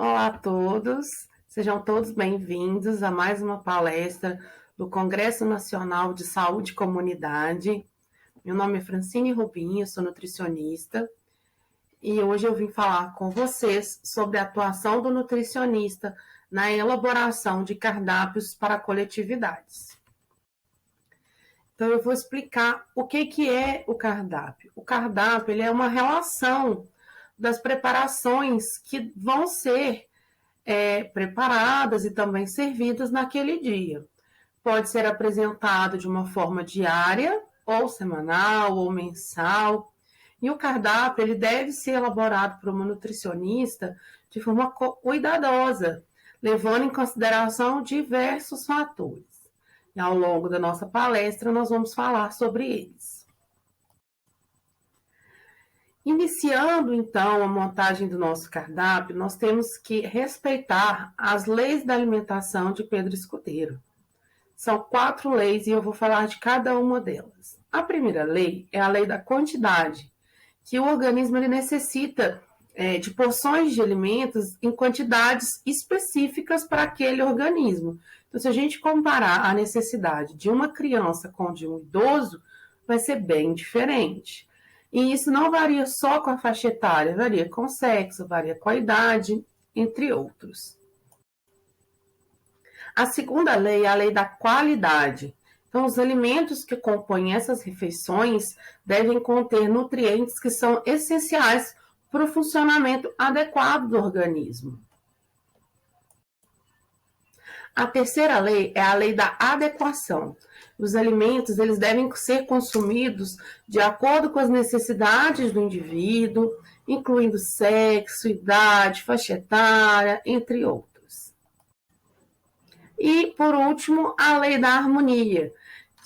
Olá a todos, sejam todos bem-vindos a mais uma palestra do Congresso Nacional de Saúde e Comunidade. Meu nome é Francine Rubinho, sou nutricionista e hoje eu vim falar com vocês sobre a atuação do nutricionista na elaboração de cardápios para coletividades. Então eu vou explicar o que é o cardápio. O cardápio ele é uma relação das preparações que vão ser preparadas e também servidas naquele dia. Pode ser apresentado de uma forma diária, ou semanal, ou mensal. E o cardápio ele deve ser elaborado por uma nutricionista de forma cuidadosa, levando em consideração diversos fatores. E ao longo da nossa palestra, nós vamos falar sobre eles. Iniciando, então, a montagem do nosso cardápio, nós temos que respeitar as leis da alimentação de Pedro Escudeiro. São 4 leis e eu vou falar de cada uma delas. A primeira lei é a lei da quantidade, que o organismo ele necessita de porções de alimentos em quantidades específicas para aquele organismo. Então, se a gente comparar a necessidade de uma criança com de um idoso, vai ser bem diferente. E isso não varia só com a faixa etária, varia com o sexo, varia com a idade, entre outros. A segunda lei é a lei da qualidade. Então, os alimentos que compõem essas refeições devem conter nutrientes que são essenciais para o funcionamento adequado do organismo. A terceira lei é a lei da adequação. Os alimentos eles devem ser consumidos de acordo com as necessidades do indivíduo, incluindo sexo, idade, faixa etária, entre outros. E, por último, a lei da harmonia,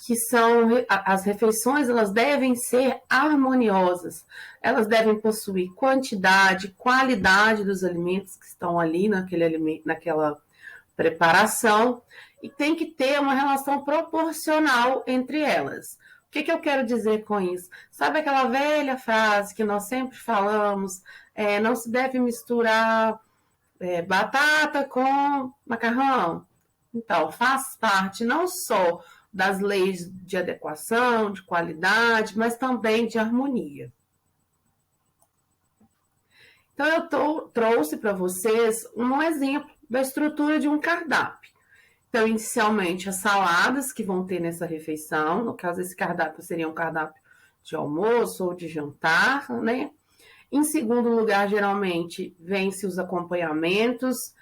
que são as refeições, elas devem ser harmoniosas. Elas devem possuir quantidade, qualidade dos alimentos que estão ali naquela preparação, e tem que ter uma relação proporcional entre elas. O que eu quero dizer com isso? Sabe aquela velha frase que nós sempre falamos, não se deve misturar batata com macarrão? Então, faz parte não só das leis de adequação, de qualidade, mas também de harmonia. Então, eu trouxe para vocês um exemplo da estrutura de um cardápio. Então, inicialmente, as saladas que vão ter nessa refeição, no caso, esse cardápio seria um cardápio de almoço ou de jantar, né? Em segundo lugar, geralmente, vem-se os acompanhamentos,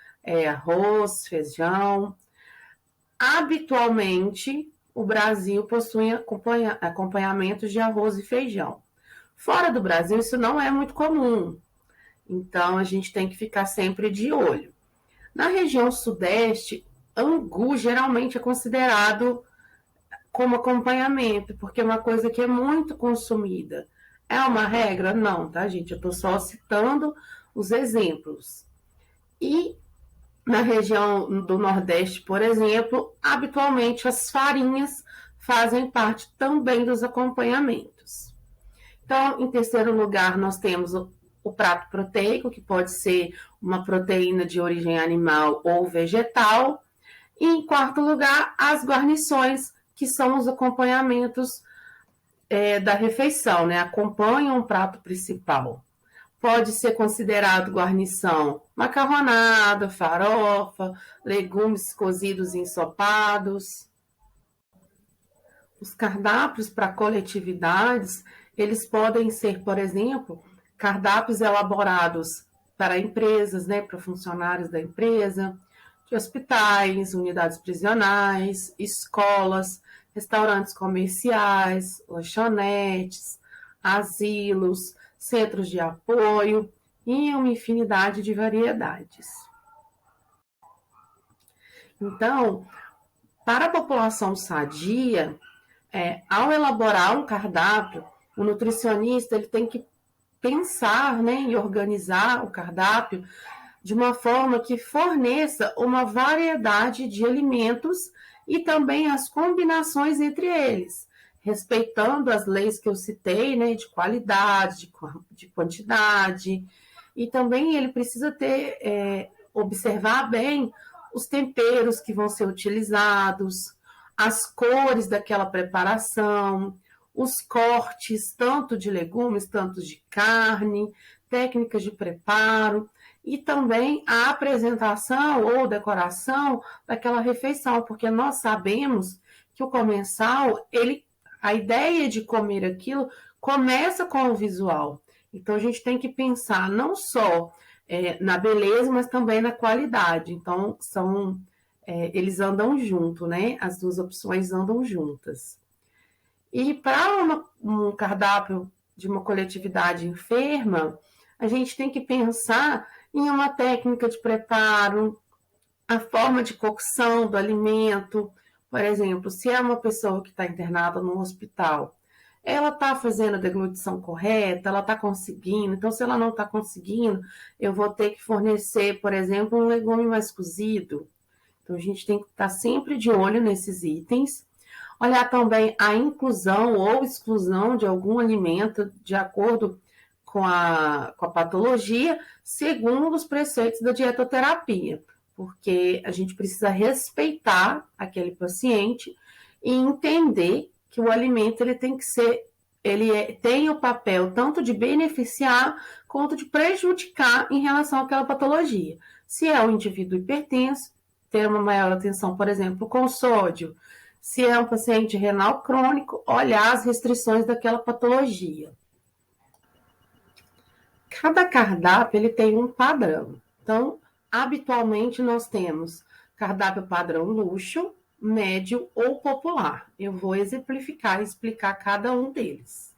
arroz, feijão. Habitualmente, o Brasil possui acompanhamentos de arroz e feijão. Fora do Brasil, isso não é muito comum. Então, a gente tem que ficar sempre de olho. Na região sudeste, angu geralmente é considerado como acompanhamento, porque é uma coisa que é muito consumida. É uma regra? Não, tá, gente? Eu estou só citando os exemplos. E na região do Nordeste, por exemplo, habitualmente as farinhas fazem parte também dos acompanhamentos. Então, em terceiro lugar, nós temos o prato proteico, que pode ser uma proteína de origem animal ou vegetal. E, em quarto lugar, as guarnições, que são os acompanhamentos da refeição, né? Acompanham o prato principal. Pode ser considerado guarnição macarronada, farofa, legumes cozidos e ensopados. Os cardápios para coletividades, eles podem ser, por exemplo, cardápios elaborados para empresas, né, para funcionários da empresa, de hospitais, unidades prisionais, escolas, restaurantes comerciais, lanchonetes, asilos, centros de apoio e uma infinidade de variedades. Então, para a população sadia, ao elaborar um cardápio, o nutricionista ele tem que pensar, né, e organizar o cardápio de uma forma que forneça uma variedade de alimentos e também as combinações entre eles, respeitando as leis que eu citei, né, de qualidade, de quantidade, e também ele precisa ter observar bem os temperos que vão ser utilizados, as cores daquela preparação, os cortes, tanto de legumes, tanto de carne, técnicas de preparo e também a apresentação ou decoração daquela refeição, porque nós sabemos que o comensal, a ideia de comer aquilo começa com o visual. Então, a gente tem que pensar não só na beleza, mas também na qualidade. Então, eles andam junto, né? As duas opções andam juntas. E para um cardápio de uma coletividade enferma, a gente tem que pensar em uma técnica de preparo, a forma de cocção do alimento. Por exemplo, se é uma pessoa que está internada no hospital, ela está fazendo a deglutição correta, ela está conseguindo. Então, se ela não está conseguindo, eu vou ter que fornecer, por exemplo, um legume mais cozido. Então, a gente tem que estar sempre de olho nesses itens. Olhar também a inclusão ou exclusão de algum alimento de acordo com a patologia, segundo os preceitos da dietoterapia, porque a gente precisa respeitar aquele paciente e entender que o alimento tem o papel tanto de beneficiar quanto de prejudicar em relação àquela patologia. Se é um indivíduo hipertenso, ter uma maior atenção, por exemplo, com sódio. Se é um paciente renal crônico, olhar as restrições daquela patologia. Cada cardápio ele tem um padrão. Então, habitualmente nós temos cardápio padrão luxo, médio ou popular. Eu vou exemplificar e explicar cada um deles.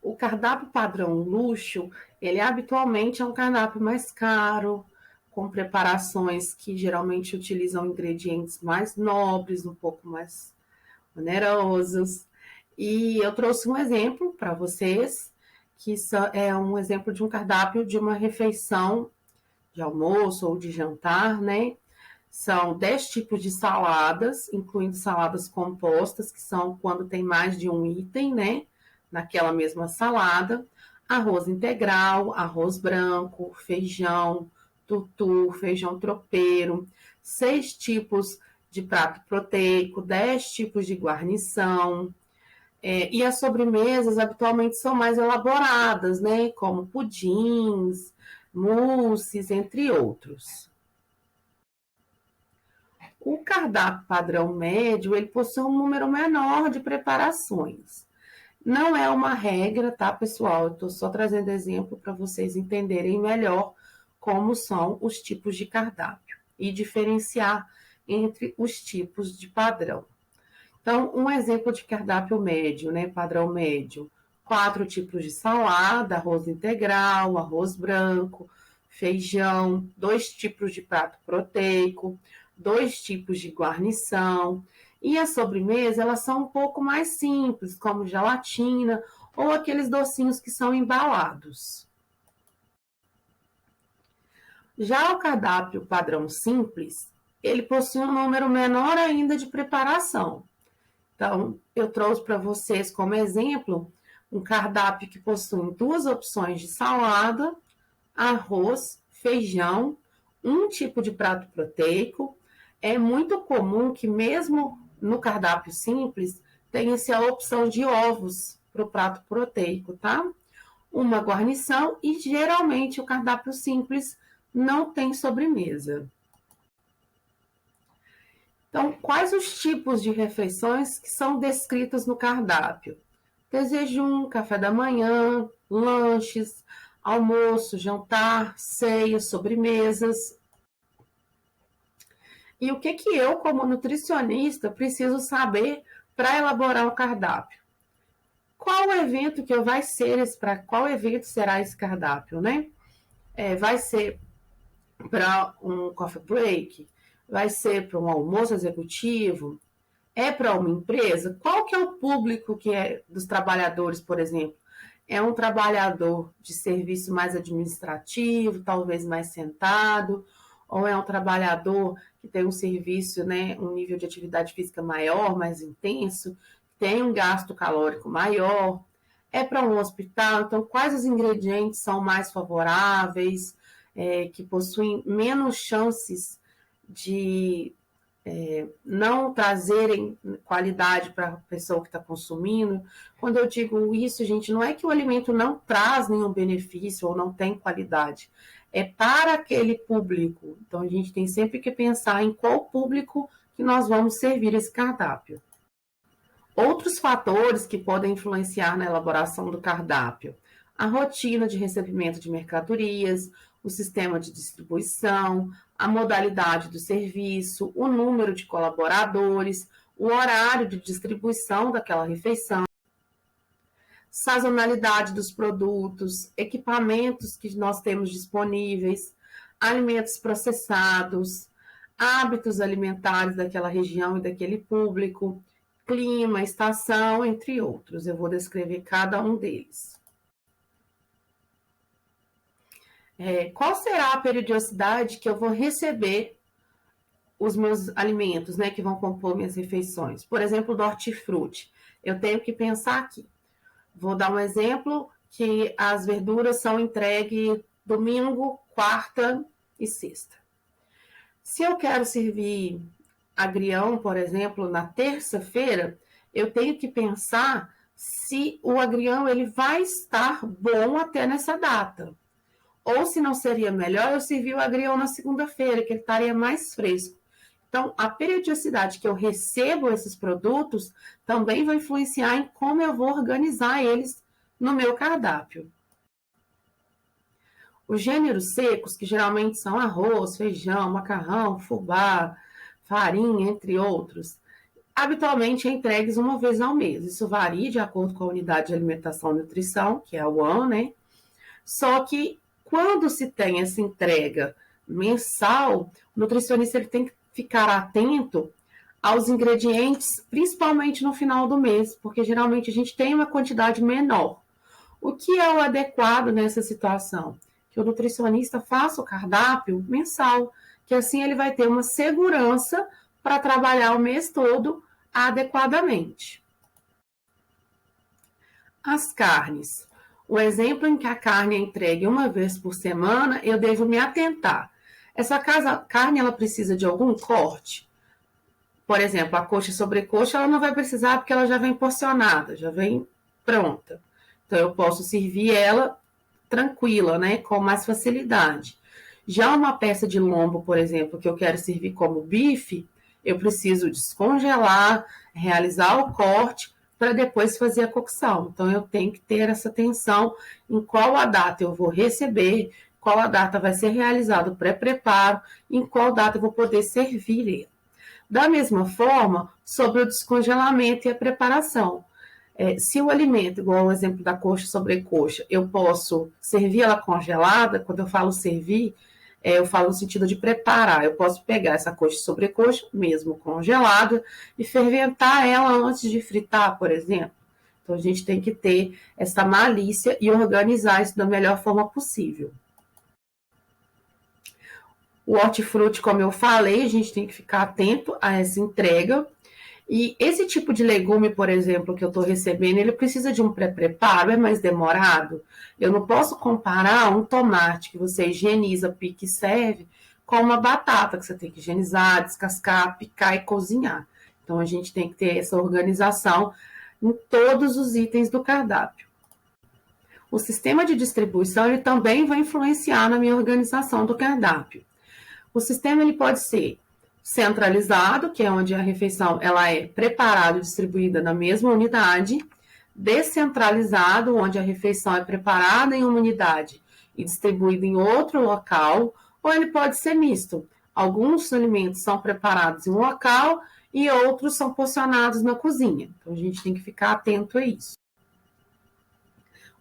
O cardápio padrão luxo, ele habitualmente é um cardápio mais caro, com preparações que geralmente utilizam ingredientes mais nobres, um pouco mais onerosos. E eu trouxe um exemplo para vocês, que é um exemplo de um cardápio de uma refeição de almoço ou de jantar, né? São 10 tipos de saladas, incluindo saladas compostas, que são quando tem mais de um item, né? Naquela mesma salada. Arroz integral, arroz branco, feijão, tutu, feijão tropeiro, 6 tipos de prato proteico, 10 tipos de guarnição. E as sobremesas habitualmente são mais elaboradas, né? Como pudins, mousses, entre outros. O cardápio padrão médio, ele possui um número menor de preparações. Não é uma regra, tá, pessoal? Eu estou só trazendo exemplo para vocês entenderem melhor como são os tipos de cardápio e diferenciar entre os tipos de padrão. Então, um exemplo de cardápio médio, né, padrão médio, 4 tipos de salada, arroz integral, arroz branco, feijão, 2 tipos de prato proteico, 2 tipos de guarnição. E a sobremesa, elas são um pouco mais simples, como gelatina ou aqueles docinhos que são embalados. Já o cardápio padrão simples, ele possui um número menor ainda de preparação. Então, eu trouxe para vocês como exemplo um cardápio que possui 2 opções de salada, arroz, feijão, um tipo de prato proteico. É muito comum que mesmo no cardápio simples tenha-se a opção de ovos para o prato proteico, tá? Uma guarnição e geralmente o cardápio simples não tem sobremesa. Então, quais os tipos de refeições que são descritos no cardápio? Desjejum, café da manhã, lanches, almoço, jantar, ceia, sobremesas. E o que eu, como nutricionista, preciso saber para elaborar o cardápio? Qual o evento que vai ser qual evento será esse cardápio, né? Vai ser para um coffee break? Vai ser para um almoço executivo? É para uma empresa? Qual que é o público que é dos trabalhadores, por exemplo? É um trabalhador de serviço mais administrativo, talvez mais sentado, ou é um trabalhador que tem um serviço, né, um nível de atividade física maior, mais intenso, tem um gasto calórico maior? É para um hospital? Então, quais os ingredientes são mais favoráveis? que possuem menos chances de não trazerem qualidade para a pessoa que está consumindo. Quando eu digo isso, gente, não é que o alimento não traz nenhum benefício ou não tem qualidade, é para aquele público. Então, a gente tem sempre que pensar em qual público que nós vamos servir esse cardápio. Outros fatores que podem influenciar na elaboração do cardápio: a rotina de recebimento de mercadorias, o sistema de distribuição, a modalidade do serviço, o número de colaboradores, o horário de distribuição daquela refeição, sazonalidade dos produtos, equipamentos que nós temos disponíveis, alimentos processados, hábitos alimentares daquela região e daquele público, clima, estação, entre outros. Eu vou descrever cada um deles. Qual será a periodicidade que eu vou receber os meus alimentos, né, que vão compor minhas refeições? Por exemplo, do hortifruti. Eu tenho que pensar aqui. Vou dar um exemplo que as verduras são entregues domingo, quarta e sexta. Se eu quero servir agrião, por exemplo, na terça-feira, eu tenho que pensar se o agrião ele vai estar bom até nessa data. Ou se não seria melhor eu servir o agrião na segunda-feira, que ele estaria mais fresco. Então, a periodicidade que eu recebo esses produtos também vai influenciar em como eu vou organizar eles no meu cardápio. Os gêneros secos, que geralmente são arroz, feijão, macarrão, fubá, farinha, entre outros, habitualmente é entregues uma vez ao mês. Isso varia de acordo com a unidade de alimentação e nutrição, que é a UAN, né? Só que quando se tem essa entrega mensal, o nutricionista ele tem que ficar atento aos ingredientes, principalmente no final do mês, porque geralmente a gente tem uma quantidade menor. O que é o adequado nessa situação? Que o nutricionista faça o cardápio mensal, que assim ele vai ter uma segurança para trabalhar o mês todo adequadamente. As carnes. O exemplo em que a carne é entregue uma vez por semana, eu devo me atentar. Essa carne ela precisa de algum corte? Por exemplo, a coxa e sobrecoxa, ela não vai precisar porque ela já vem porcionada, já vem pronta. Então, eu posso servir ela tranquila, né, com mais facilidade. Já uma peça de lombo, por exemplo, que eu quero servir como bife, eu preciso descongelar, realizar o corte para depois fazer a cocção. Então, eu tenho que ter essa atenção em qual a data eu vou receber, qual a data vai ser realizado o pré-preparo, em qual data eu vou poder servir ele. Da mesma forma, sobre o descongelamento e a preparação. Se o alimento, igual o exemplo da coxa e sobrecoxa, eu posso servir ela congelada, quando eu falo servir, eu falo no sentido de preparar. Eu posso pegar essa coxa e sobrecoxa, mesmo congelada, e ferventar ela antes de fritar, por exemplo. Então, a gente tem que ter essa malícia e organizar isso da melhor forma possível. O hortifruti, como eu falei, a gente tem que ficar atento a essa entrega. E esse tipo de legume, por exemplo, que eu estou recebendo, ele precisa de um pré-preparo, é mais demorado. Eu não posso comparar um tomate que você higieniza, pica e serve, com uma batata que você tem que higienizar, descascar, picar e cozinhar. Então, a gente tem que ter essa organização em todos os itens do cardápio. O sistema de distribuição ele também vai influenciar na minha organização do cardápio. O sistema ele pode ser centralizado, que é onde a refeição ela é preparada e distribuída na mesma unidade, descentralizado, onde a refeição é preparada em uma unidade e distribuída em outro local, ou ele pode ser misto. Alguns alimentos são preparados em um local e outros são porcionados na cozinha. Então, a gente tem que ficar atento a isso.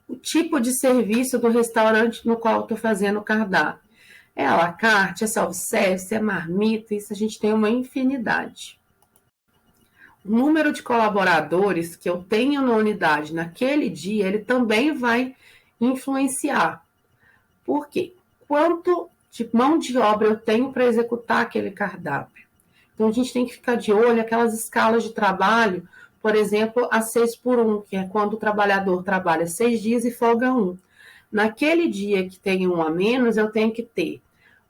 O tipo de serviço do restaurante no qual eu estou fazendo o cardápio. É à la carte, é self-service, é marmita, isso a gente tem uma infinidade. O número de colaboradores que eu tenho na unidade naquele dia, ele também vai influenciar. Por quê? Quanto de mão de obra eu tenho para executar aquele cardápio? Então, a gente tem que ficar de olho aquelas escalas de trabalho, por exemplo, a 6 por 1, que é quando o trabalhador trabalha 6 dias e folga 1. naquele dia que tem um a menos, eu tenho que ter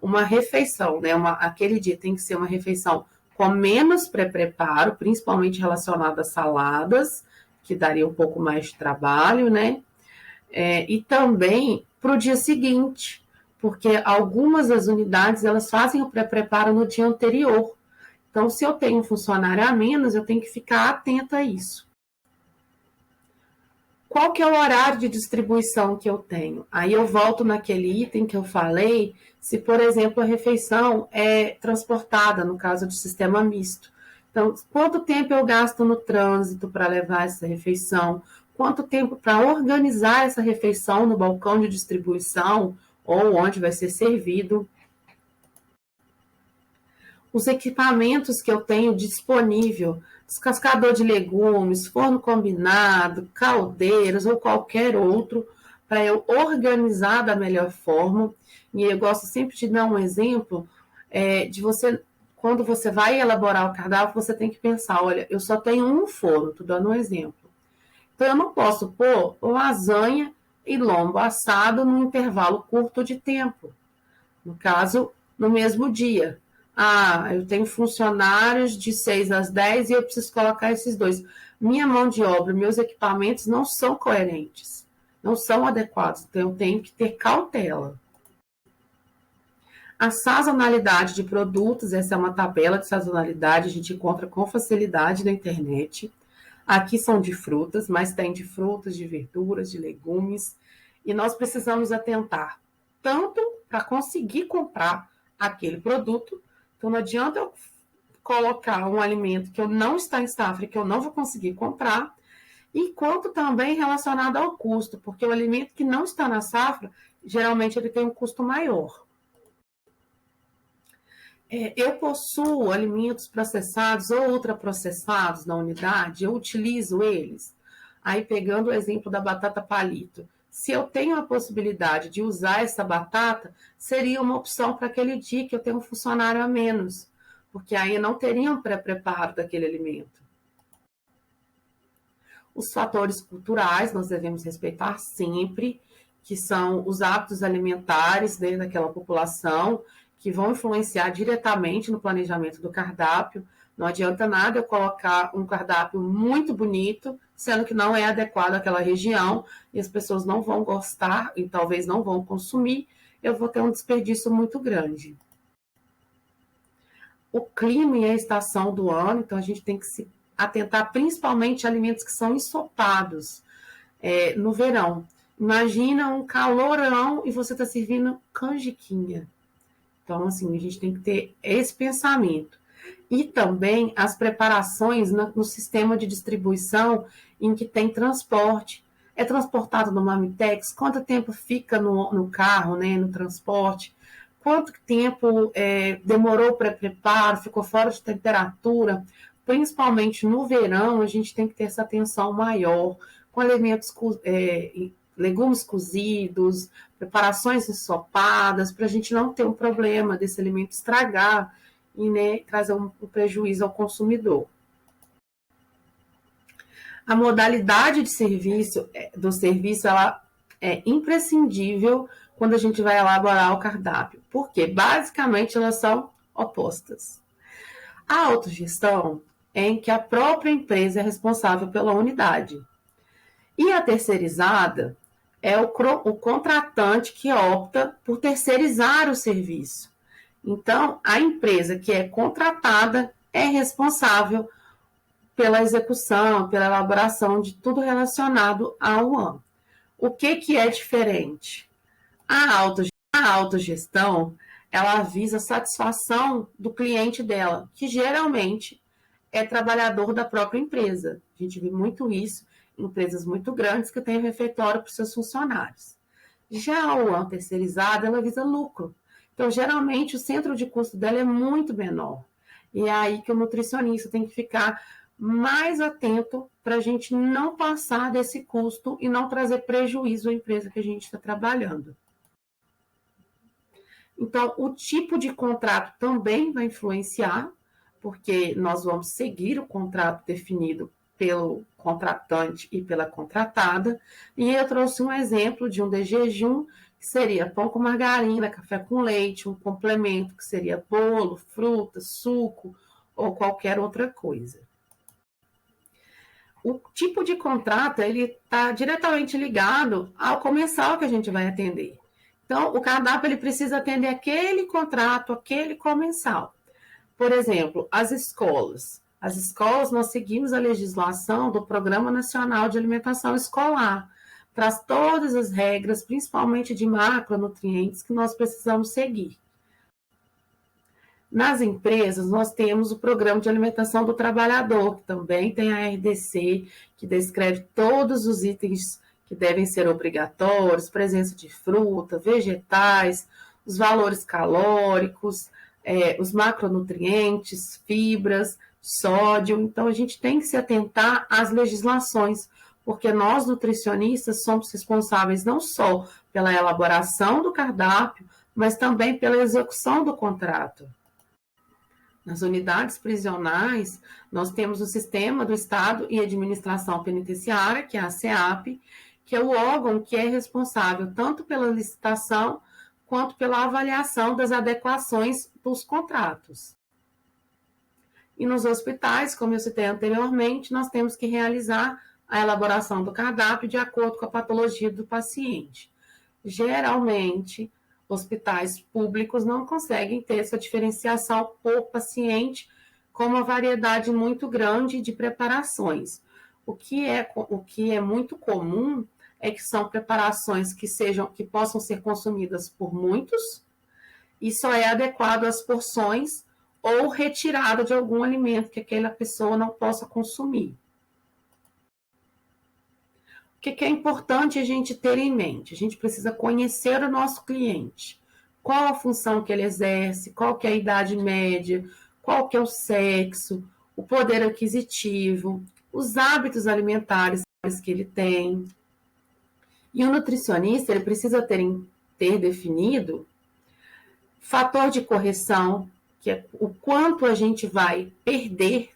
uma refeição, né? Aquele dia tem que ser uma refeição com menos pré-preparo, principalmente relacionada a saladas, que daria um pouco mais de trabalho, né? E também para o dia seguinte, porque algumas das unidades elas fazem o pré-preparo no dia anterior. Então, se eu tenho um funcionário a menos, eu tenho que ficar atenta a isso. Qual que é o horário de distribuição que eu tenho? Aí eu volto naquele item que eu falei, se, por exemplo, a refeição é transportada, no caso do sistema misto. Então, quanto tempo eu gasto no trânsito para levar essa refeição? Quanto tempo para organizar essa refeição no balcão de distribuição ou onde vai ser servido? Os equipamentos que eu tenho disponível, descascador de legumes, forno combinado, caldeiras ou qualquer outro, para eu organizar da melhor forma. E eu gosto sempre de dar um exemplo de você, quando você vai elaborar o cardápio, você tem que pensar, olha, eu só tenho um forno, estou dando um exemplo. Então, eu não posso pôr lasanha e lombo assado num intervalo curto de tempo. No caso, no mesmo dia. Eu tenho funcionários de 6 às 10 e eu preciso colocar esses dois. Minha mão de obra, meus equipamentos não são coerentes, não são adequados, então eu tenho que ter cautela. A sazonalidade de produtos, essa é uma tabela de sazonalidade, a gente encontra com facilidade na internet. Aqui são de frutas, mas tem de frutas, de verduras, de legumes, e nós precisamos atentar tanto para conseguir comprar aquele produto. Então, não adianta eu colocar um alimento que eu não está em safra, que eu não vou conseguir comprar, e quanto também relacionado ao custo, porque o alimento que não está na safra, geralmente ele tem um custo maior. Eu possuo alimentos processados ou ultraprocessados na unidade, eu utilizo eles. Aí, pegando o exemplo da batata palito, se eu tenho a possibilidade de usar essa batata, seria uma opção para aquele dia que eu tenho um funcionário a menos, porque aí eu não teria um pré-preparo daquele alimento. Os fatores culturais nós devemos respeitar sempre, que são os hábitos alimentares daquela população, que vão influenciar diretamente no planejamento do cardápio. Não adianta nada eu colocar um cardápio muito bonito, sendo que não é adequado àquela região, e as pessoas não vão gostar e talvez não vão consumir, eu vou ter um desperdício muito grande. O clima e a estação do ano, então a gente tem que se atentar principalmente a alimentos que são ensopados no verão. Imagina um calorão e você está servindo canjiquinha. Então, assim, a gente tem que ter esse pensamento. E também as preparações no sistema de distribuição em que tem transporte. É transportado no Marmitex? Quanto tempo fica no carro, né, no transporte? Quanto tempo demorou o pré-preparo? Ficou fora de temperatura? Principalmente no verão, a gente tem que ter essa atenção maior com alimentos legumes cozidos, preparações ensopadas, para a gente não ter um problema desse alimento estragar e, né, trazer um prejuízo ao consumidor. A modalidade de serviço do serviço ela é imprescindível quando a gente vai elaborar o cardápio, porque basicamente elas são opostas. A autogestão é em que a própria empresa é responsável pela unidade. E a terceirizada é o contratante que opta por terceirizar o serviço. Então, a empresa que é contratada é responsável pela execução, pela elaboração de tudo relacionado ao ano. O que é diferente? A autogestão, ela visa a satisfação do cliente dela, que geralmente é trabalhador da própria empresa. A gente vê muito isso em empresas muito grandes que têm refeitório para os seus funcionários. Já a terceirizada, ela visa lucro. Então, geralmente, o centro de custo dela é muito menor. E é aí que o nutricionista tem que ficar mais atento para a gente não passar desse custo e não trazer prejuízo à empresa que a gente está trabalhando. Então, o tipo de contrato também vai influenciar, porque nós vamos seguir o contrato definido pelo contratante e pela contratada. E eu trouxe um exemplo de um de jejum, que seria pão com margarina, café com leite, um complemento que seria bolo, fruta, suco ou qualquer outra coisa. O tipo de contrato ele está diretamente ligado ao comensal que a gente vai atender. Então, o cardápio ele precisa atender aquele contrato, aquele comensal. Por exemplo, as escolas. As escolas, nós seguimos a legislação do Programa Nacional de Alimentação Escolar. Traz todas as regras, principalmente de macronutrientes, que nós precisamos seguir. Nas empresas, nós temos o Programa de Alimentação do Trabalhador, que também tem a RDC, que descreve todos os itens que devem ser obrigatórios, presença de fruta, vegetais, os valores calóricos, os macronutrientes, fibras, sódio. Então, a gente tem que se atentar às legislações, porque nós, nutricionistas, somos responsáveis não só pela elaboração do cardápio, mas também pela execução do contrato. Nas unidades prisionais, nós temos o Sistema do Estado e Administração Penitenciária, que é a SEAP, que é o órgão que é responsável tanto pela licitação quanto pela avaliação das adequações dos contratos. E nos hospitais, como eu citei anteriormente, nós temos que realizar a elaboração do cardápio de acordo com a patologia do paciente. Geralmente, hospitais públicos não conseguem ter essa diferenciação por paciente com uma variedade muito grande de preparações. O que é muito comum é que são preparações que possam ser consumidas por muitos e só é adequado às porções ou retirada de algum alimento que aquela pessoa não possa consumir. O que é importante a gente ter em mente? A gente precisa conhecer o nosso cliente. Qual a função que ele exerce, qual que é a idade média, qual que é o sexo, o poder aquisitivo, os hábitos alimentares que ele tem. E o nutricionista ele precisa ter definido fator de correção, que é o quanto a gente vai perder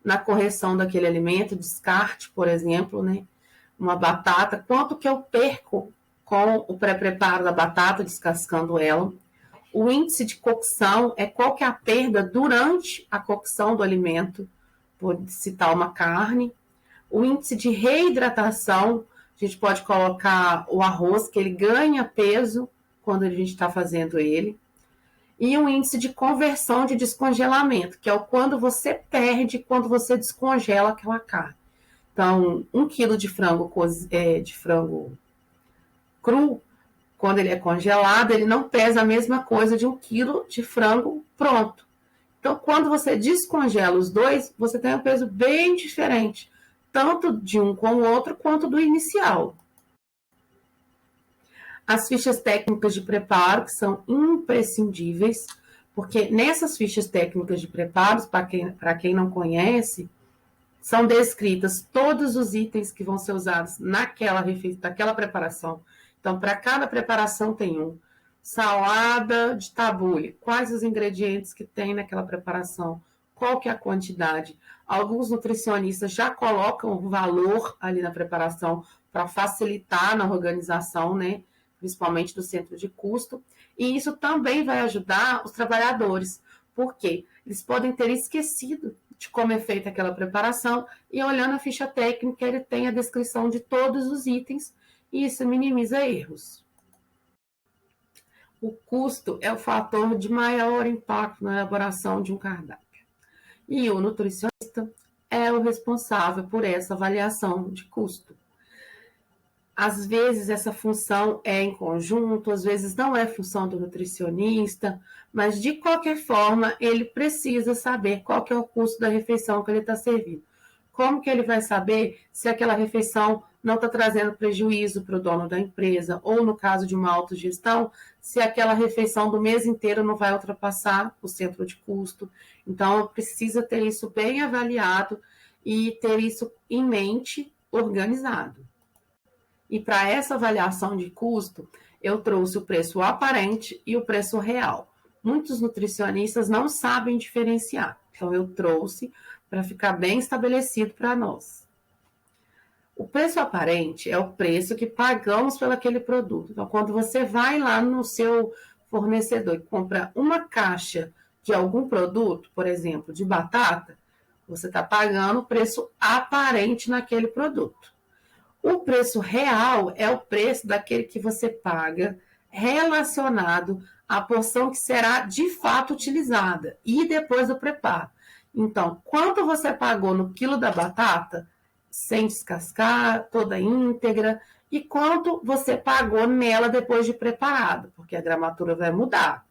na correção daquele alimento, descarte, por exemplo, né? Uma batata, quanto que eu perco com o pré-preparo da batata, descascando ela. O índice de cocção é qual que é a perda durante a cocção do alimento, por citar uma carne. O índice de reidratação, a gente pode colocar o arroz, que ele ganha peso quando a gente está fazendo ele. E o índice de conversão de descongelamento, que é o quando você perde quando você descongela aquela carne. Então, 1 quilo de frango cru, quando ele é congelado, ele não pesa a mesma coisa de 1 quilo de frango pronto. Então, quando você descongela os dois, você tem um peso bem diferente, tanto de um com o outro, quanto do inicial. As fichas técnicas de preparo, que são imprescindíveis, porque nessas fichas técnicas de preparo, para quem não conhece, são descritas todos os itens que vão ser usados naquela preparação. Então, para cada preparação tem um. Salada de tabule, quais os ingredientes que tem naquela preparação, qual que é a quantidade. Alguns nutricionistas já colocam o valor ali na preparação para facilitar na organização, né? Principalmente do centro de custo. E isso também vai ajudar os trabalhadores, porque eles podem ter esquecido de como é feita aquela preparação, e olhando a ficha técnica, ele tem a descrição de todos os itens, e isso minimiza erros. O custo é o fator de maior impacto na elaboração de um cardápio. E o nutricionista é o responsável por essa avaliação de custo. Às vezes essa função é em conjunto, às vezes não é função do nutricionista, mas de qualquer forma ele precisa saber qual que é o custo da refeição que ele está servindo. Como que ele vai saber se aquela refeição não está trazendo prejuízo para o dono da empresa, ou no caso de uma autogestão, se aquela refeição do mês inteiro não vai ultrapassar o centro de custo. Então precisa ter isso bem avaliado e ter isso em mente, organizado. E para essa avaliação de custo, eu trouxe o preço aparente e o preço real. Muitos nutricionistas não sabem diferenciar. Então, eu trouxe para ficar bem estabelecido para nós. O preço aparente é o preço que pagamos pelo aquele produto. Então, quando você vai lá no seu fornecedor e compra uma caixa de algum produto, por exemplo, de batata, você está pagando o preço aparente naquele produto. O preço real é o preço daquele que você paga relacionado à porção que será de fato utilizada e depois do preparo. Então, quanto você pagou no quilo da batata, sem descascar, toda íntegra, e quanto você pagou nela depois de preparado, porque a gramatura vai mudar.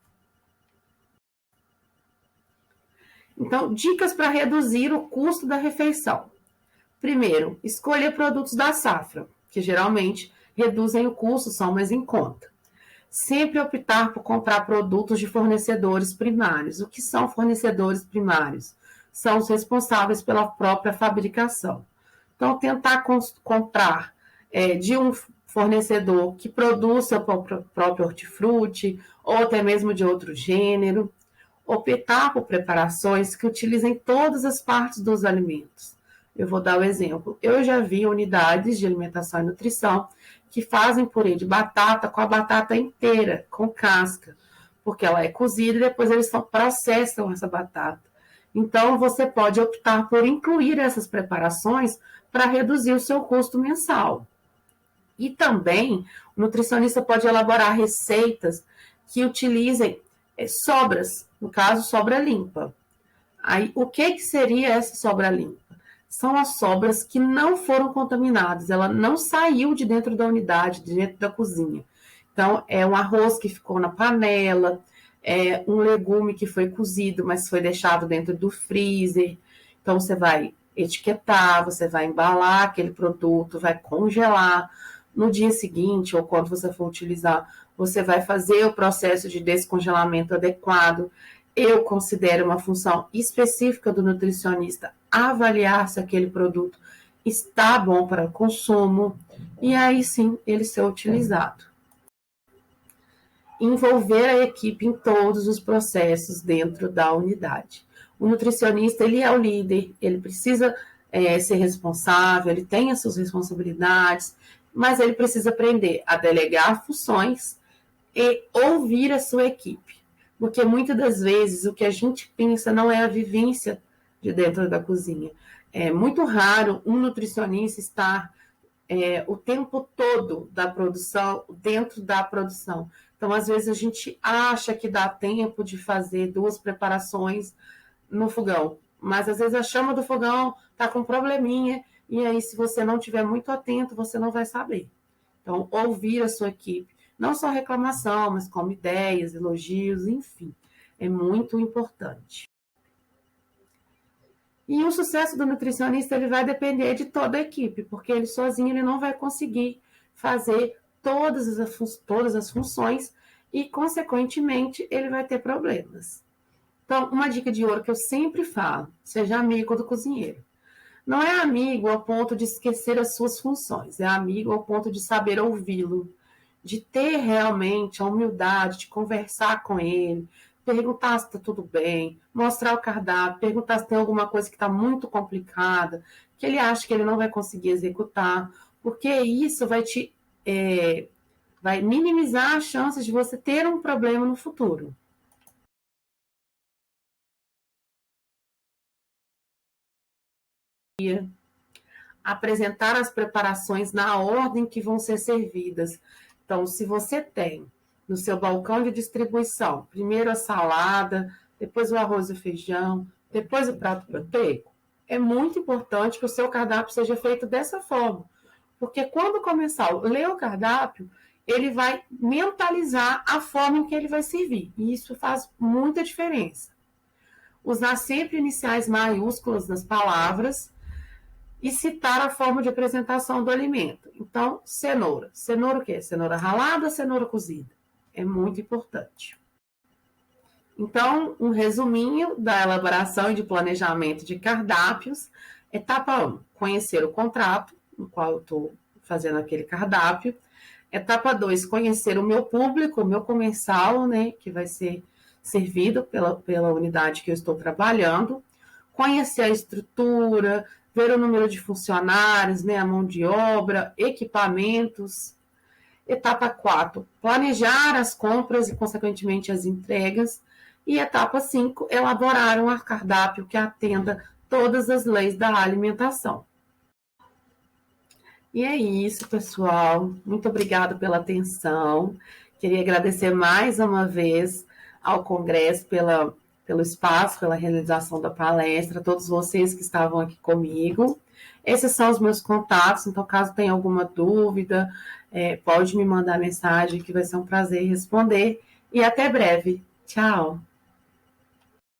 Então, dicas para reduzir o custo da refeição. Primeiro, escolher produtos da safra, que geralmente reduzem o custo, são mais em conta. Sempre optar por comprar produtos de fornecedores primários. O que são fornecedores primários? São os responsáveis pela própria fabricação. Então, tentar comprar de um fornecedor que produz seu próprio hortifruti, ou até mesmo de outro gênero. Optar por preparações que utilizem todas as partes dos alimentos. Eu vou dar o exemplo. Eu já vi unidades de alimentação e nutrição que fazem purê de batata com a batata inteira, com casca, porque ela é cozida e depois eles processam essa batata. Então, você pode optar por incluir essas preparações para reduzir o seu custo mensal. E também, o nutricionista pode elaborar receitas que utilizem sobras, no caso, sobra limpa. Aí, o que seria essa sobra limpa? São as sobras que não foram contaminadas, ela não saiu de dentro da unidade, de dentro da cozinha. Então, é um arroz que ficou na panela, é um legume que foi cozido, mas foi deixado dentro do freezer. Então, você vai etiquetar, você vai embalar aquele produto, vai congelar. No dia seguinte, ou quando você for utilizar, você vai fazer o processo de descongelamento adequado. Eu considero uma função específica do nutricionista avaliar se aquele produto está bom para o consumo e aí sim ele ser utilizado. Envolver a equipe em todos os processos dentro da unidade. O nutricionista, ele é o líder, ele precisa ser responsável, ele tem as suas responsabilidades, mas ele precisa aprender a delegar funções e ouvir a sua equipe. Porque muitas das vezes o que a gente pensa não é a vivência de dentro da cozinha. É muito raro um nutricionista estar o tempo todo da produção, dentro da produção. Então, às vezes, a gente acha que dá tempo de fazer 2 preparações no fogão, mas às vezes a chama do fogão está com um probleminha, e aí, se você não estiver muito atento, você não vai saber. Então, ouvir a sua equipe, não só reclamação, mas como ideias, elogios, enfim, é muito importante. E o sucesso do nutricionista ele vai depender de toda a equipe, porque ele sozinho ele não vai conseguir fazer todas as funções e, consequentemente, ele vai ter problemas. Então, uma dica de ouro que eu sempre falo, seja amigo do cozinheiro. Não é amigo ao ponto de esquecer as suas funções, é amigo ao ponto de saber ouvi-lo, de ter realmente a humildade de conversar com ele, perguntar se está tudo bem, mostrar o cardápio, perguntar se tem alguma coisa que está muito complicada, que ele acha que ele não vai conseguir executar, porque isso vai minimizar as chances de você ter um problema no futuro. Apresentar as preparações na ordem que vão ser servidas. Então, se você tem no seu balcão de distribuição, primeiro a salada, depois o arroz e o feijão, depois o prato proteico, é muito importante que o seu cardápio seja feito dessa forma. Porque quando começar a ler o cardápio, ele vai mentalizar a forma em que ele vai servir. E isso faz muita diferença. Usar sempre iniciais maiúsculas nas palavras e citar a forma de apresentação do alimento. Então, cenoura. Cenoura o quê? Cenoura ralada, cenoura cozida. É muito importante. Então, um resuminho da elaboração e de planejamento de cardápios. Etapa 1, conhecer o contrato, no qual eu estou fazendo aquele cardápio. Etapa 2, conhecer o meu público, o meu comensal, né, que vai ser servido pela unidade que eu estou trabalhando. conhecer a estrutura, ver o número de funcionários, né, a mão de obra, equipamentos. Etapa 4, planejar as compras e, consequentemente, as entregas. E etapa 5, elaborar um cardápio que atenda todas as leis da alimentação. E é isso, pessoal. Muito obrigada pela atenção. Queria agradecer mais uma vez ao Congresso pelo espaço, pela realização da palestra, a todos vocês que estavam aqui comigo. Esses são os meus contatos, então caso tenha alguma dúvida, pode me mandar mensagem, que vai ser um prazer responder. E até breve. Tchau!